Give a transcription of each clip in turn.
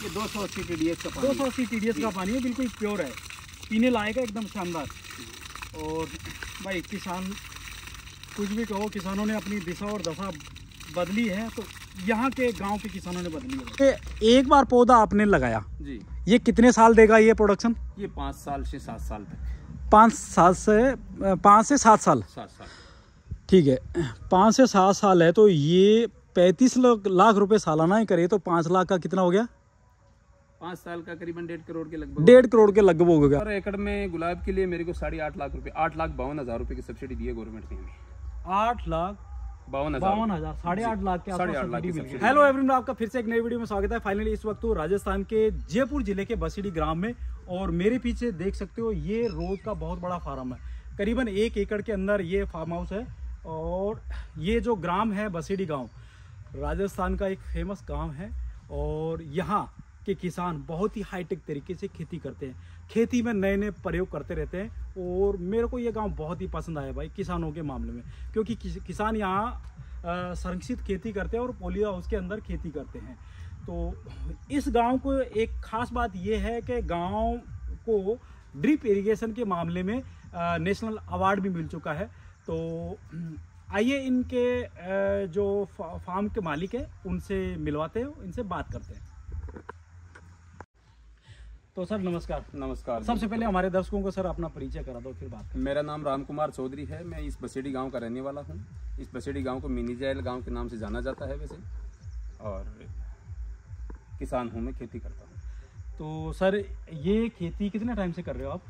ये 280 TDS का पानी, 280 TDS का पानी है, बिल्कुल प्योर है, पीने लायक है, एकदम शानदार। और भाई किसान कुछ भी कहो, किसानों ने अपनी दिशा और दशा बदली है, तो यहाँ के गांव के किसानों ने बदली है। एक बार पौधा आपने लगाया जी, ये कितने साल देगा ये प्रोडक्शन? ये 5 साल से 7 साल तक। 5 से 7 साल। 7 साल, ठीक है, 5 से 7 साल है, तो ये 35 लाख रुपए सालाना ही करे तो 5 लाख का कितना हो गया? 5 साल का करीबन 1.5 करोड़ के लगभग। 1.5 करोड़ के लगभग हो गया। पर एकड़ में गुलाब के लिए मेरे को 8.5 लाख रुपए, 8,52,000 रुपए की सब्सिडी दी है गवर्नमेंट ने हमें। 8,52,000, 8,52,000 लाख के आसपास 8.5 लाख की सब्सिडी मिल गई। सब्सिडी। हेलो एवरीवन, आपका फिर से एक नई वीडियो में स्वागत है। फाइनली इस वक्त तो राजस्थान के जयपुर जिले के बसीडी ग्राम में, और मेरे पीछे देख सकते हो ये रोज का बहुत बड़ा फार्म है। करीबन 1 एकड़ के अंदर ये फार्म हाउस है, और ये जो ग्राम है बसीडी गाँव, राजस्थान का एक फेमस गाँव है, और यहाँ के किसान बहुत ही हाईटेक तरीके से खेती करते हैं, खेती में नए नए प्रयोग करते रहते हैं। और मेरे को ये गांव बहुत ही पसंद आया भाई किसानों के मामले में, क्योंकि किसान यहाँ संरक्षित खेती करते हैं और पॉली हाउस के अंदर खेती करते हैं। तो इस गांव को एक खास बात ये है कि गांव को ड्रिप इरिगेशन के मामले में नेशनल अवार्ड भी मिल चुका है। तो आइए इनके जो फार्म के मालिक है उनसे मिलवाते हैं, इनसे बात करते हैं। तो सर नमस्कार। नमस्कार। सबसे पहले हमारे दर्शकों को सर अपना परिचय करा दो, फिर बात करें। मेरा नाम राम कुमार चौधरी है, मैं इस बसेडी गांव का रहने वाला हूं। इस बसेडी गांव को मिनी जैल गांव के नाम से जाना जाता है वैसे, और किसान हूं, मैं खेती करता हूं। तो सर ये खेती कितने टाइम से कर रहे हो आप?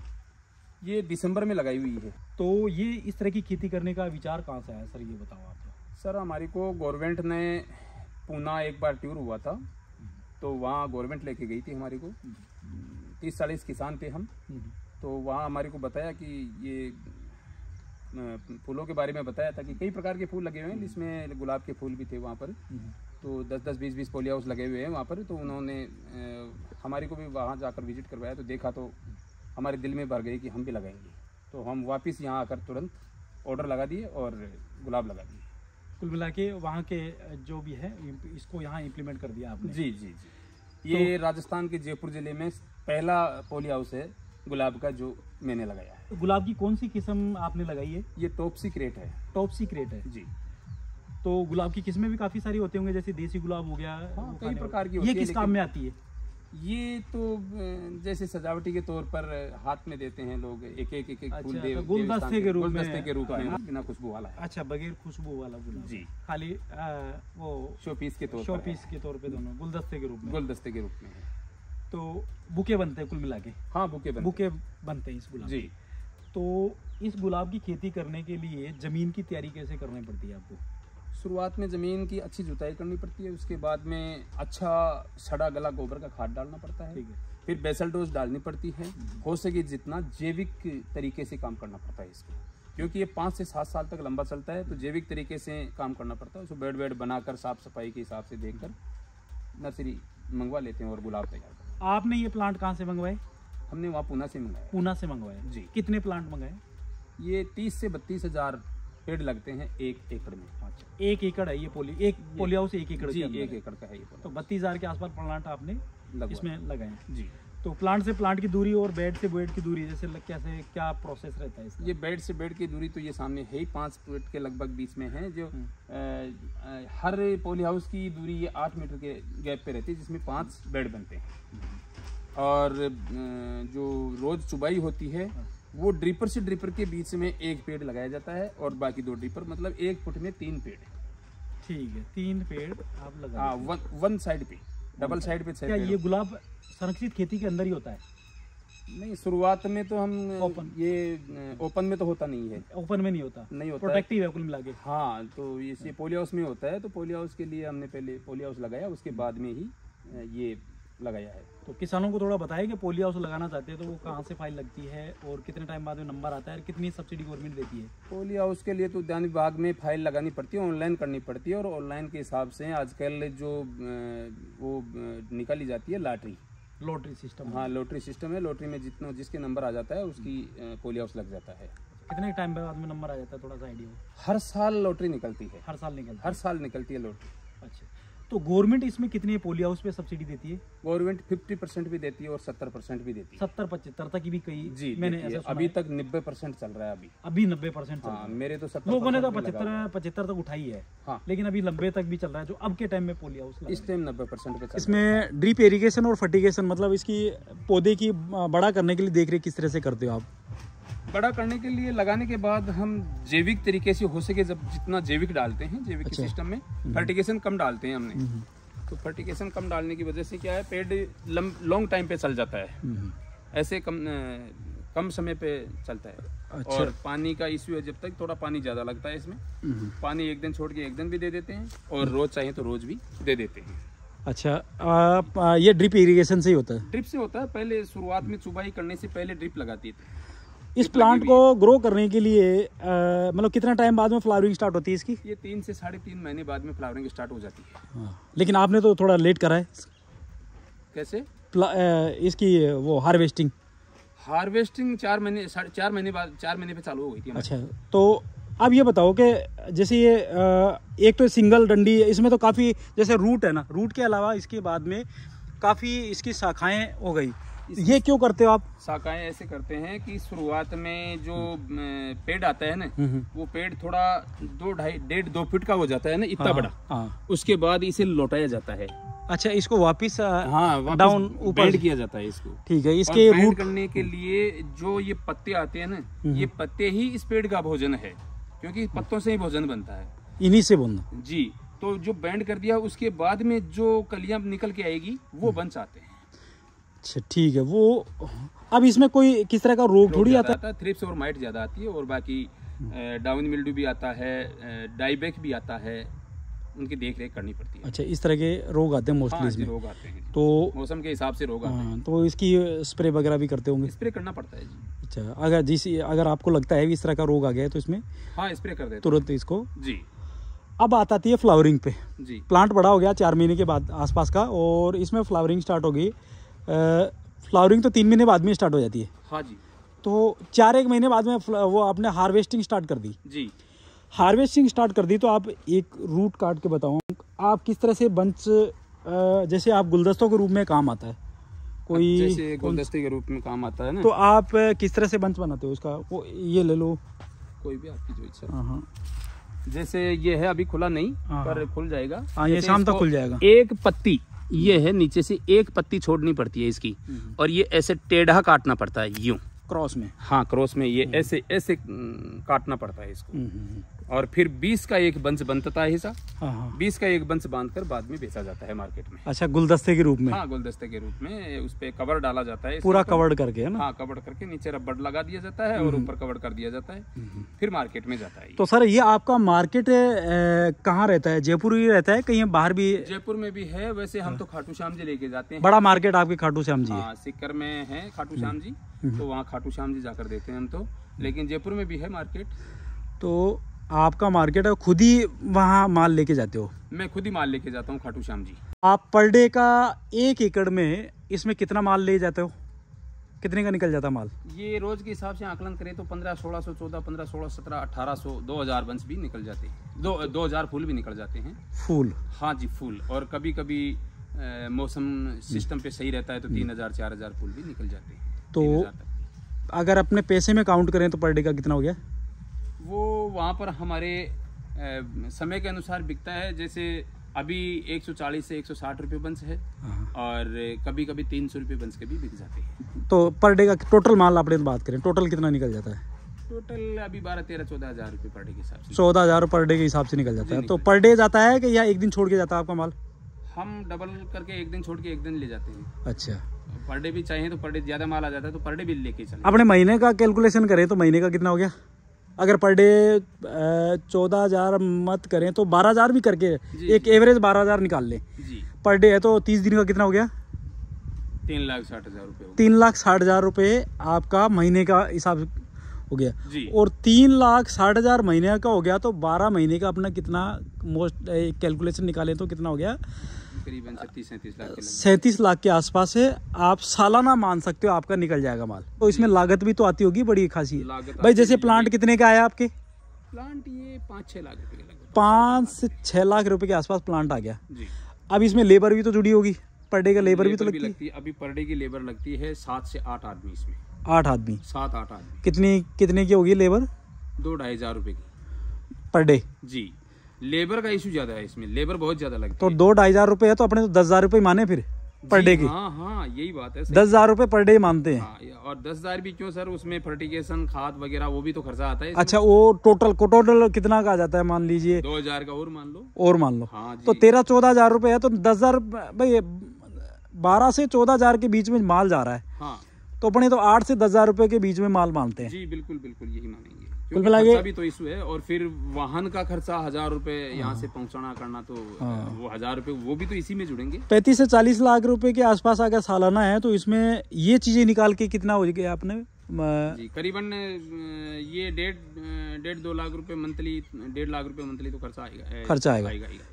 ये दिसंबर में लगाई हुई है। तो ये इस तरह की खेती करने का विचार कहाँ से आया सर, ये बताओ आप। सर हमारी को गवर्नमेंट ने पूना एक बार टूर हुआ था, तो वहाँ गवर्नमेंट लेके गई थी हमारी को। 30-40 किसान थे हम, तो वहाँ हमारे को बताया कि ये फूलों के बारे में बताया था कि कई प्रकार के फूल लगे हुए हैं, जिसमें गुलाब के फूल भी थे वहाँ पर। तो 10-10, 20-20 पॉली हाउस लगे हुए हैं वहाँ पर। तो उन्होंने हमारे को भी वहाँ जाकर विजिट करवाया, तो देखा तो हमारे दिल में भर गई कि हम भी लगाएंगे। तो हम वापस यहाँ आकर तुरंत ऑर्डर लगा दिए और गुलाब लगा दिए। कुल मिला के वहाँ के जो भी है इसको यहाँ इम्प्लीमेंट कर दिया आपने? जी जी जी। ये राजस्थान के जयपुर जिले में पहला पॉली हाउस है गुलाब का जो मैंने लगाया है। तो गुलाब की कौन सी किस्म आपने लगाई है? ये टॉप सीक्रेट है। टॉप सीक्रेट है जी। तो गुलाब की किस्में भी काफी सारी होती होंगी, जैसे देसी गुलाब हो गया। हाँ, कई प्रकार की होती ये है। किस काम में आती है? ये तो जैसे सजावटी के तौर पर हाथ में देते हैं लोग, एक फूल दे, गुलदस्ते के रूप में, बिना खुशबू वाला है। अच्छा, बगैर खुशबू वाला गुलाब जी, खाली वो शो पीस के तौर पे दोनों गुलदस्ते के रूप में है। तो बुके बनते हैं कुल मिला के? हाँ, बुके बनते हैं इस गुलाब जी। तो इस गुलाब की खेती करने के लिए जमीन की तैयारी कैसे करनी पड़ती है आपको? शुरुआत में जमीन की अच्छी जुताई करनी पड़ती है, उसके बाद में अच्छा सड़ा गला गोबर का खाद डालना पड़ता है। ठीक है। फिर बेसल डोज डालनी पड़ती है। हो सके जितना जैविक तरीके से काम करना पड़ता है इसको, क्योंकि ये 5 से 7 साल तक लंबा चलता है। तो जैविक तरीके से काम करना पड़ता है। उसको बेड बनाकर साफ सफाई के हिसाब से देखकर नर्सरी मंगवा लेते हैं और गुलाब तैयार करते हैं। आपने ये प्लांट कहाँ से मंगवाए? हमने वहाँ पूना से मंगाया। पूना से मंगवाया जी। कितने प्लांट मंगाए? ये 30 से 32 हजार पेड़ लगते हैं 1 एकड़ में। अच्छा, 1 एकड़ है ये पॉली हाउस? 1 एकड़ जी, 1 एकड़ का है ये। तो 32,000 के आसपास प्लांट आपने इसमें लगाए जी। तो प्लांट से प्लांट की दूरी और बेड से बेड की दूरी जैसे कैसे क्या प्रोसेस रहता है इसका? ये बेड से बेड की दूरी तो ये सामने है ही 5 फीट के लगभग बीच में है। जो हर पॉली हाउस की दूरी ये 8 मीटर के गैप पे रहती है, जिसमें 5 बेड बनते हैं। और जो रोज चुबाई होती है वो ड्रिपर से ड्रिपर के बीच में 1 पेड़ लगाया जाता है, और बाकी 2 ड्रिपर, मतलब 1 फुट में 3 पेड़। ठीक है, 3 पेड़ आप लगा। हाँ, वन साइड पे, डबल साइड पे 6 पेड़। ये गुलाब संरक्षित खेती के अंदर ही होता है? नहीं, शुरुआत में तो हम ओपन में तो होता नहीं है। ओपन में नहीं होता? प्रोटेक्टिव है कुल मिला के। हाँ, तो ये पॉली हाउस में होता है। तो पॉली हाउस के लिए हमने पहले पॉली हाउस लगाया, उसके बाद में ही ये लगाया है। तो किसानों को थोड़ा बताइए कि पॉली हाउस लगाना चाहते हैं तो वो कहाँ से फाइल लगती है और कितने टाइम बाद में नंबर आता है और कितनी सब्सिडी गवर्नमेंट देती है? पॉली हाउस के लिए तो उद्यान विभाग में फाइल लगानी पड़ती है, ऑनलाइन करनी पड़ती है। और ऑनलाइन के हिसाब से आजकल जो वो निकाली जाती है लॉटरी सिस्टम। हाँ, लॉटरी सिस्टम है। लॉटरी में जिसके नंबर आ जाता है उसकी पॉली हाउस लग जाता है। कितने टाइम बाद में नंबर आ जाता है, थोड़ा सा आइडिया? हर साल लॉटरी निकलती है। हर साल निकलती है लॉटरी? अच्छा। तो गवर्नमेंट इसमें कितनी पॉली हाउस पे सब्सिडी देती है? गवर्नमेंट 50% भी देती है और 70% भी देती है। 70-75 तक की भी कई जी मैंने देती है। ऐसा सुना अभी है। तक 90% चल रहा है अभी 90% चल रहा हाँ, है। मेरे तो 70 लोगों ने तो 75 तक उठाई है। हाँ। लेकिन अभी 90 तक भी चल रहा है जो अब के टाइम में पॉली हाउस लगा है। इस टाइम 90% पे चल इसमें ड्रिप इरिगेशन और फर्टिगेशन मतलब इसकी पौधे की बड़ा करने के लिए देख रेख किस तरह से करते हो आप? बड़ा करने के लिए लगाने के बाद हम जैविक तरीके से हो सके जब जितना जैविक डालते हैं जैविक अच्छा। सिस्टम में फर्टिगेशन कम डालते हैं हमने। तो फर्टिगेशन कम डालने की वजह से क्या है पेड़ लॉन्ग टाइम पे चल जाता है, ऐसे कम समय पे चलता है। अच्छा। और पानी का इश्यू है, जब तक थोड़ा पानी ज़्यादा लगता है इसमें, पानी एक दिन छोड़ के एक दिन भी दे देते हैं और रोज़ चाहिए तो रोज़ भी दे देते हैं। अच्छा, ये ड्रिप इरिगेशन से ही होता है? ड्रिप से होता है। पहले शुरुआत में चुबाई करने से पहले ड्रिप लगाती थी। इस प्लांट को ग्रो करने के लिए मतलब कितना टाइम बाद में फ्लावरिंग स्टार्ट होती है इसकी? ये 3 से 3.5 महीने बाद में फ्लावरिंग स्टार्ट हो जाती है। हाँ। लेकिन आपने तो थोड़ा लेट करा है। कैसे? इसकी वो हार्वेस्टिंग 4 महीने 4.5 महीने बाद 4 महीने पे चालू हो गई थी हमारी। अच्छा, तो अब ये बताओ कि जैसे ये एक तो सिंगल डंडी है, इसमें तो काफ़ी जैसे रूट है ना, रूट के अलावा इसके बाद में काफ़ी इसकी शाखाएं हो गई। ये क्यों करते हो आप? शाखाएं ऐसे करते हैं कि शुरुआत में जो पेड़ आता है ना, वो पेड़ थोड़ा 2.5-2 फीट का हो जाता है ना, इतना बड़ा। हाँ। उसके बाद इसे लौटाया जाता है। अच्छा, इसको वापिस हाँ, डाउन ऊपर बेंड किया जाता है इसको। ठीक है। इसके और रूट करने के लिए जो ये पत्ते आते हैं ना, ये पत्ते ही इस पेड़ का भोजन है, क्योंकि पत्तों से ही भोजन बनता है। इन्हीं से बनना जी। तो जो बैंड कर दिया उसके बाद में जो कलियां निकल के आएगी वो बन जाते हैं। अच्छा, ठीक है। वो अब इसमें कोई किस तरह का रोग थोड़ी आता है? थ्रिप्स और माइट ज्यादा आती है और बाकी डाउन मिल्ड्यू भी आता है, डाइबैक भी आता है, उनकी देख रेख करनी पड़ती है। अच्छा, इस तरह के रोग आते हैं मोस्टली? हाँ, इसमें रोग आते हैं तो मौसम के हिसाब से रोग आते हैं। तो इसकी स्प्रे वगैरह भी करते होंगे? स्प्रे करना पड़ता है जी। अच्छा, अगर आपको लगता है इस तरह का रोग आ गया है तो इसमें हाँ स्प्रे कर देते तुरंत इसको जी। अब आती है फ्लावरिंग पे जी। प्लांट बड़ा हो गया 4 महीने के बाद आसपास का, और इसमें फ्लावरिंग स्टार्ट हो गई। फ्लावरिंग तो 3 महीने बाद में स्टार्ट हो जाती है। हाँ जी। तो 4-1 महीने बाद में वो आपने हार्वेस्टिंग स्टार्ट कर दी जी। हार्वेस्टिंग स्टार्ट कर दी तो आप एक रूट काट के बताओ आप किस तरह से बंच, जैसे आप गुलदस्तों के रूप में काम आता है कोई, जैसे गुलदस्ते के रूप में काम आता है ना, तो आप किस तरह से बंच बनाते हो उसका? वो ये ले लो, कोई भी आपकी जो इच्छा। हाँ। जैसे ये है अभी खुला नहीं, पर खुल जाएगा। हाँ, ये शाम तक खुल जाएगा। एक पत्ती ये है, नीचे से एक पत्ती छोड़नी पड़ती है इसकी, और ये ऐसे टेढ़ा काटना पड़ता है यूं क्रॉस में। हाँ, क्रॉस में ये ऐसे ऐसे काटना पड़ता है इसको। और फिर 20 का एक बंच बनता है हिस्सा। 20 का एक बंच बांधकर बाद में बेचा जाता है मार्केट में। अच्छा, गुलदस्ते के रूप में? हाँ, गुलदस्ते के रूप में। उस पे कवर डाला जाता है, पूरा कवर्ड करके, है ना? हाँ, कवर करके नीचे रबड़ लगा दिया जाता है और ऊपर कवर कर दिया जाता है, फिर मार्केट में जाता है। तो सर ये आपका मार्केट कहाँ रहता है? जयपुर ही रहता है, कहीं बाहर भी? जयपुर में भी है, वैसे हम तो खाटू श्याम जी लेके जाते हैं। बड़ा मार्केट आपके खाटू श्याम जी? हाँ, सिक्कर में है खाटू श्याम जी, तो वहाँ खाटू श्याम जी जाकर देते हैं हम तो। लेकिन जयपुर में भी है मार्केट। तो आपका मार्केट है, खुद ही वहाँ माल लेके जाते हो? मैं खुद ही माल लेके जाता हूँ खाटू श्याम जी। आप पर डे का 1 एकड़ में इसमें कितना माल ले जाते हो? कितने का निकल जाता माल? ये रोज के हिसाब से आकलन करें तो 1500-1600, 14, 15, 16, 17, 1800, 2000 बंच भी निकल जाते हैं। 2000 फूल भी निकल जाते हैं। फूल? हाँ जी, फूल। और कभी कभी मौसम सिस्टम पे सही रहता है तो 3000-4000 फूल भी निकल जाते हैं। तो अगर अपने पैसे में काउंट करें तो पर डे का कितना हो गया? वो वहाँ पर हमारे समय के अनुसार बिकता है। जैसे अभी 140 से 160 रुपये बंच है, और कभी कभी 300 रुपये बंच के भी बिक जाते हैं। तो पर डे का टोटल माल आपने बात करें, टोटल कितना निकल जाता है? टोटल अभी 12-13-14 हज़ार रुपये पर डे के हिसाब से। 14,000 पर डे के हिसाब से निकल जाता है। तो पर डे जाता है कि या एक दिन छोड़ के जाता है आपका माल? हम डबल करके एक दिन छोड़ के एक दिन ले जाते हैं। अच्छा, पर डे भी चाहिए तो पर डे ज़्यादा माल आ जाता है तो पर डे भी लेके चले। अपने महीने का कैलकुलेशन करें तो महीने का कितना हो गया? अगर पर डे 14,000 मत करें तो 12,000 भी करके एक एवरेज 12,000 निकाल लें जी। पर डे है तो 30 दिन का कितना हो गया? 3,60,000 रुपये। 3,60,000 रुपये आपका महीने का हिसाब हो गया जी। और 3,60,000 महीने का हो गया तो 12 महीने का अपना कितना कैलकुलेशन निकालें तो कितना हो गया? करीबन 37-37 लाख। 37 लाख के आसपास है। आप सालाना मान सकते हो आपका निकल जाएगा माल। तो इसमें लागत भी तो आती होगी बड़ी खासी। भाई जैसे प्लांट कितने का आया आपके? प्लांट ये 5-6 लाख रुपए का लगभग। 5 से 6 लाख रुपए के आसपास प्लांट आ गया जी। अब इसमें लेबर भी तो जुड़ी होगी, पर डे का लेबर भी तो लगती है। अभी पर डे की लेबर लगती है 7 से 8 आदमी इसमें। 8 आदमी? 7-8 आदमी। कितने की होगी लेबर? 2-2.5 हज़ार रुपए की पर डे जी। लेबर का इशू ज्यादा है इसमें, लेबर बहुत ज्यादा लगती तो है। 2-2.5 हज़ार रुपए है तो अपने तो 10,000 रुपए माने फिर पर डे की। हाँ यही बात है। 10,000 रुपए पर डे मानते हैं। हाँ, और 10,000 भी क्यों सर, उसमें फर्टिगेशन खाद वगैरह वो भी तो खर्चा आता है। अच्छा, वो टोटल कितना का आ जाता है मान लीजिए? 2,000 का और मान लो। हाँ तो 13-14 हज़ार रुपए है तो 10,000 भाई 12 से 14 हज़ार के बीच में माल जा रहा है। हाँ तो अपने तो 8 से 10 हज़ार रुपए के बीच में माल मानते हैं। जी बिल्कुल यही मानेंगे, कुल क्योंकि मिला खर्चा भी तो इशू है। और फिर वाहन का खर्चा 1,000 रुपए यहाँ से पहुँचाना करना, तो वो 1,000 रुपए वो भी तो इसी में जुड़ेंगे। 35 से 40 लाख रुपए के आसपास अगर सालाना है तो इसमें ये चीजें निकाल के कितना हो गया आपने? जी करीबन ये 1.5-2 लाख रुपए मंथली, 1.5 लाख रुपए मंथली तो खर्चा आएगा।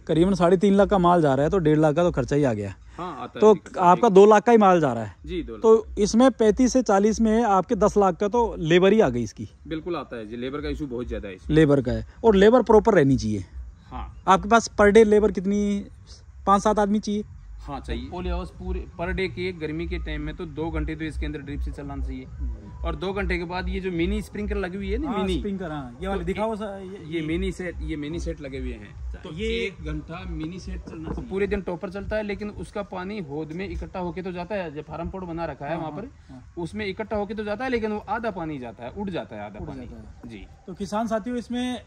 करीबन 3.5 लाख का माल जा रहा है तो 1.5 लाख का तो खर्चा ही आ गया। हाँ आता तो है। आपका 2 लाख का ही माल जा रहा है जी, 2 लाख। तो इसमें 35 से 40 में आपके 10 लाख का तो लेबर ही आ गई इसकी। बिल्कुल आता है जी, लेबर का इशू बहुत ज्यादा है इसमें। लेबर का है, और लेबर प्रॉपर रहनी चाहिए। हाँ आपके पास पर डे लेबर कितनी? 5-7 आदमी चाहिए? हाँ चाहिए। पोली हाउस पूरे पर डे के गर्मी के टाइम में तो 2 घंटे तो इसके अंदर ड्रिप से चलाना चाहिए, और 2 घंटे के बाद ये जो मिनी स्प्रिंकलर लगी हुई है ना, मिनी स्प्रिंकलर, ये वाले दिखाओ ये मिनी सेट लगे हुए हैं। तो ये 1 घंटा मिनी सेट चलना तो पूरे दिन टॉपर चलता है, लेकिन उसका पानी होद में इकट्ठा होके तो जाता है। जब फार्म पोर्ट बना रखा है वहाँ पर, उसमें इकट्ठा होके तो जाता है, लेकिन वो आधा पानी जाता है, उड़ जाता है आधा पानी जी। तो किसान साथियों, इसमें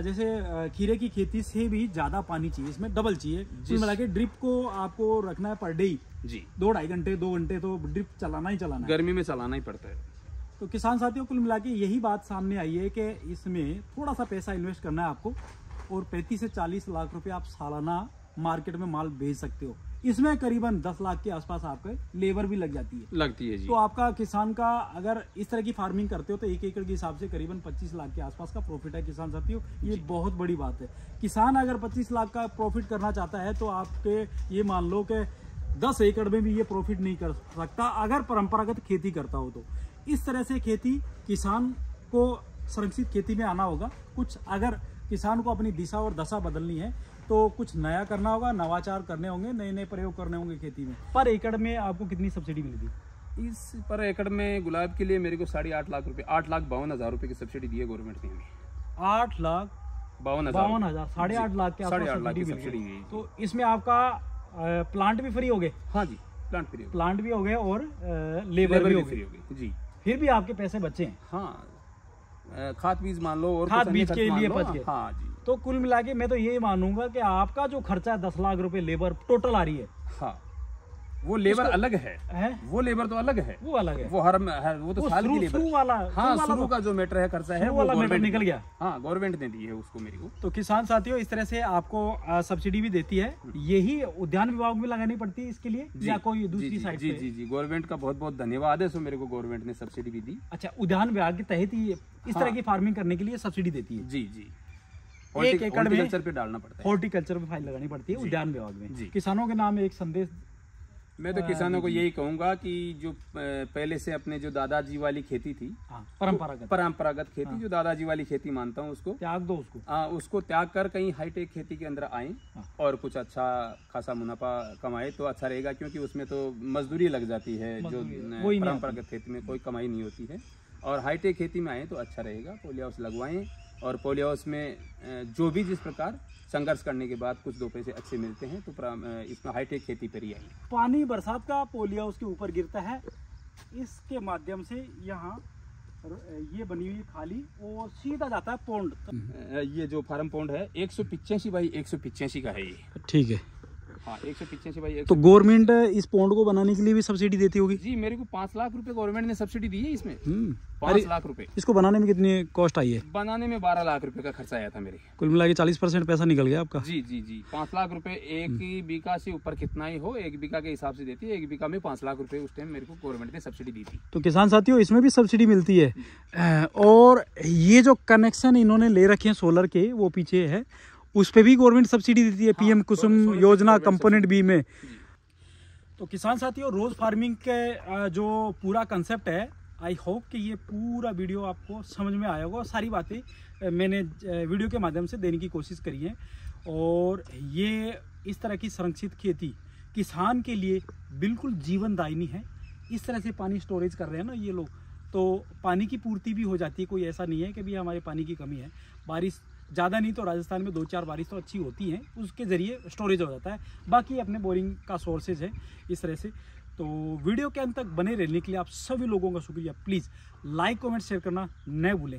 जैसे खीरे की खेती से भी ज्यादा पानी चाहिए, इसमें डबल चाहिए। कुल मिला के ड्रिप को आपको रखना है पर डे जी, 2-2.5 घंटे 2 घंटे तो ड्रिप चलाना ही चलाना है, गर्मी में चलाना ही पड़ता है। तो किसान साथियों, कुल मिला के यही बात सामने आई है कि इसमें थोड़ा सा पैसा इन्वेस्ट करना है आपको, और 35 से 40 लाख रुपए आप सालाना मार्केट में माल भेज सकते हो। इसमें करीबन 10 लाख के आसपास आपके लेबर भी लगती है जी। तो आपका किसान का अगर इस तरह की फार्मिंग करते हो तो 1 एकड़ के हिसाब से करीबन 25 लाख के आसपास का प्रॉफिट है किसान साथियों। ये बहुत बड़ी बात है। किसान अगर 25 लाख का प्रॉफिट करना चाहता है तो आपके ये मान लो कि 10 एकड़ में भी ये प्रॉफिट नहीं कर सकता अगर परंपरागत खेती करता हो। तो इस तरह से खेती किसान को संरक्षित खेती में आना होगा। कुछ अगर किसान को अपनी दिशा और दशा बदलनी है तो कुछ नया करना होगा, नवाचार करने होंगे, नए प्रयोग करने होंगे खेती में। पर एकड़ में आपको कितनी सब्सिडी मिलेगी? इस पर एकड़ में गुलाब के लिए मेरे को 8.5 लाख रुपए, 8,52,000 रुपए की सब्सिडी दी है गवर्नमेंट ने हमें। 8,52,000 8.5 लाख के आसपास सब्सिडी दी। तो इसमें आपका प्लांट भी फ्री हो गए? हाँ जी, प्लांट भी हो गए और लेबर भी फ्री हो गए जी। फिर भी आपके पैसे बचे हैं। हाँ, खाद बीज मान लो और खाद बीज के लिए बच गए। हाँ जी। तो कुल मिला के मैं तो यही मानूंगा कि आपका जो खर्चा 10 लाख रुपए लेबर टोटल आ रही है, हाँ, वो लेबर अलग है? वो लेबर तो अलग है, वो अलग है, वो तो साल की लेबर वाला। हाँ, शुरू का जो मैटर है खर्चा है वो मैटर निकल गया। हाँ, गवर्नमेंट ने दी है उसको मेरे को। तो किसान साथियों, इस तरह से आपको सब्सिडी भी देती है। यही उद्यान विभाग में लगानी पड़ती है इसके लिए या कोई दूसरी साइड? जी, गवर्नमेंट का बहुत बहुत धन्यवाद है। सो मेरे को गवर्नमेंट ने सब्सिडी भी दी। अच्छा, उद्यान विभाग के तहत ही इस तरह की फार्मिंग करने के लिए सब्सिडी देती है? जी। 1 एकड़ में हॉर्टिकल्चर पे डालना पड़ता है, हॉर्टिकल्चर पे फाइल लगानी पड़ती है उद्यान विभाग में। किसानों के नाम एक संदेश। मैं तो किसानों को यही कहूंगा कि जो पहले से अपने जो दादाजी वाली खेती थी, परंपरागत खेती, जो दादाजी वाली खेती मानता हूँ, उसको त्याग दो। उसको त्याग कर कहीं हाईटेक खेती के अंदर आए और कुछ अच्छा खासा मुनाफा कमाए तो अच्छा रहेगा, क्योंकि उसमें तो मजदूरी लग जाती है, जो परंपरागत खेती में कोई कमाई नहीं होती है। और हाईटेक खेती में आए तो अच्छा रहेगा। पोली हाउस लगवाएं, और पोली हाउस में जो भी जिस प्रकार संघर्ष करने के बाद कुछ 2 पैसे अच्छे मिलते हैं, तो इसमें हाईटेक खेती पर ही आई। पानी बरसात का पोली हाउस के ऊपर गिरता है, इसके माध्यम से यहाँ ये बनी हुई खाली और सीधा जाता है पौंड। ये जो फार्म पौंड है 185 बाई 185 का है ये। ठीक है। हाँ, 185 बाई 185। तो गवर्नमेंट इस पौंड को बनाने के लिए भी सब्सिडी देती होगी? जी, मेरे को 5 लाख रुपए गवर्नमेंट ने सब्सिडी दी है इसमें। 5 लाख रुपए। इसको बनाने में कितनी कॉस्ट आई है? बनाने में 12 लाख रुपए का खर्चा आया था मेरे। कुल मिला के 40% पैसा निकल गया आपका? जी। 5 लाख रुपए, 1 बीघा से ऊपर कितना ही हो, 1 बीघा के हिसाब से देती है। 1 बीघा में 5 लाख रुपए उस टाइम मेरे को गवर्नमेंट ने सब्सिडी दी थी। तो किसान साथियों, इसमें भी सब्सिडी मिलती है। और ये जो कनेक्शन इन्होंने ले रखे हैं सोलर के, वो पीछे है, उस पे भी गवर्नमेंट सब्सिडी देती है। पीएम कुसुम योजना कंपोनेंट बी में। तो किसान साथियों, रोज फार्मिंग के जो पूरा कंसेप्ट है आई होप कि ये पूरा वीडियो आपको समझ में आया होगा। सारी बातें मैंने वीडियो के माध्यम से देने की कोशिश करी है। और ये इस तरह की संरक्षित खेती किसान के लिए बिल्कुल जीवनदायिनी है। इस तरह से पानी स्टोरेज कर रहे हैं ना ये लोग, तो पानी की पूर्ति भी हो जाती है। कोई ऐसा नहीं है कि भी हमारे पानी की कमी है। बारिश ज़्यादा नहीं तो राजस्थान में 2-4 बारिश तो अच्छी होती हैं, उसके ज़रिए स्टोरेज हो जाता है। बाकी अपने बोरिंग का सोर्सेज है इस तरह से। तो वीडियो के अंत तक बने रहने के लिए आप सभी लोगों का शुक्रिया। प्लीज़ लाइक कमेंट शेयर करना न भूलें।